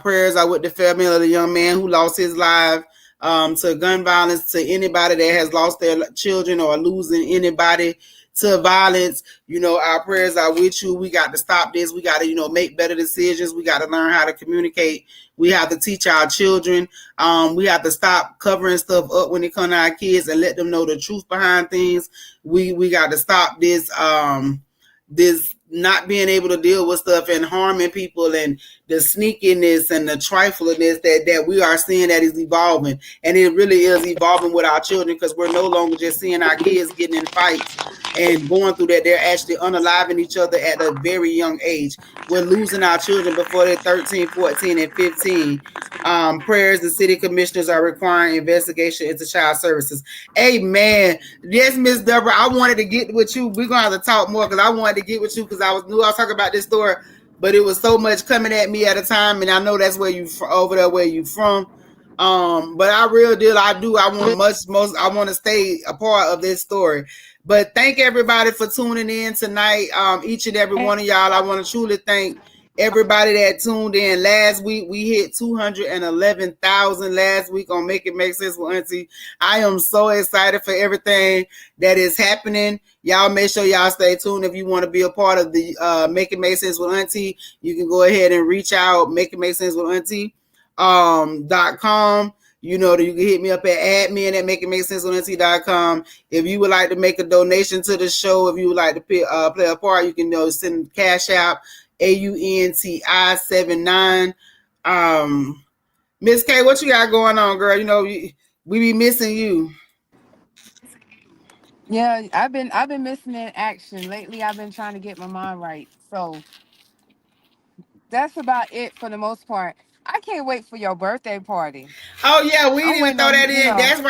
prayers are with the family of the young man who lost his life to gun violence, to anybody that has lost their children or losing anybody to violence. You know, our prayers are with you. We got to stop this. We got to, you know, make better decisions. We got to learn how to communicate. We have to teach our children. We have to stop covering stuff up when it comes to our kids and let them know the truth behind things. We got to stop this this not being able to deal with stuff and harming people, and the sneakiness and the triflingness that we are seeing that is evolving. And it really is evolving with our children, because we're no longer just seeing our kids getting in fights and going through that. They're actually unaliving each other at a very young age. We're losing our children before they're 13, 14, and 15. Prayers, the city commissioners are requiring investigation into child services. Amen. Yes, Miss Deborah, I wanted to get with you. We're going to have to talk more, because I wanted to get with you, because I knew I was talking about this story, but it was so much coming at me at a time, and I know that's where you over there where you from. But I real deal, I want to stay a part of this story. But thank everybody for tuning in tonight. Each and every one of y'all, I want to truly thank everybody that tuned in. Last week we hit 211,000 last week on Make It Make Sense with Auntie. I am so excited for everything that is happening. Y'all make sure y'all stay tuned. If you want to be a part of the Make It Make Sense with Auntie, you can go ahead and reach out, Make It Make Sense with Auntie .com. You know, you can hit me up at admin at makeitmakesense.com. If you would like to make a donation to the show, if you would like to play a part, you can send Cash App AUNTI79. Miss K, what you got going on, girl? You know, we be missing you. Yeah, I've been missing in action lately. I've been trying to get my mind right. So that's about it for the most part. I can't wait for your birthday party. Oh yeah, we didn't even throw that in. That's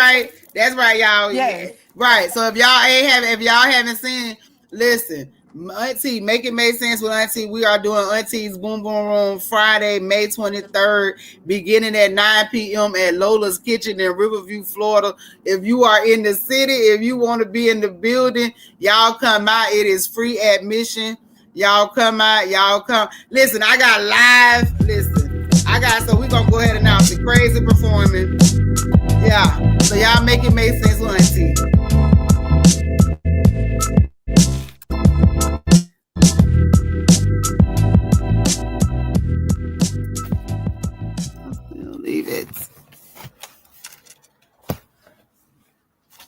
right, y'all. Yes. Yeah. Right. So if y'all haven't seen, listen, Auntie, Make It Make Sense with Auntie. We are doing Auntie's Boom Boom Room Friday, May 23rd, beginning at 9 p.m. at Lola's Kitchen in Riverview, Florida. If you are in the city, if you want to be in the building, y'all come out. It is free admission. Y'all come out. Y'all come. Listen, I got live. So we're going to go ahead and announce the crazy performance. Yeah. So y'all Make It Make Sense with Auntie. Leave it.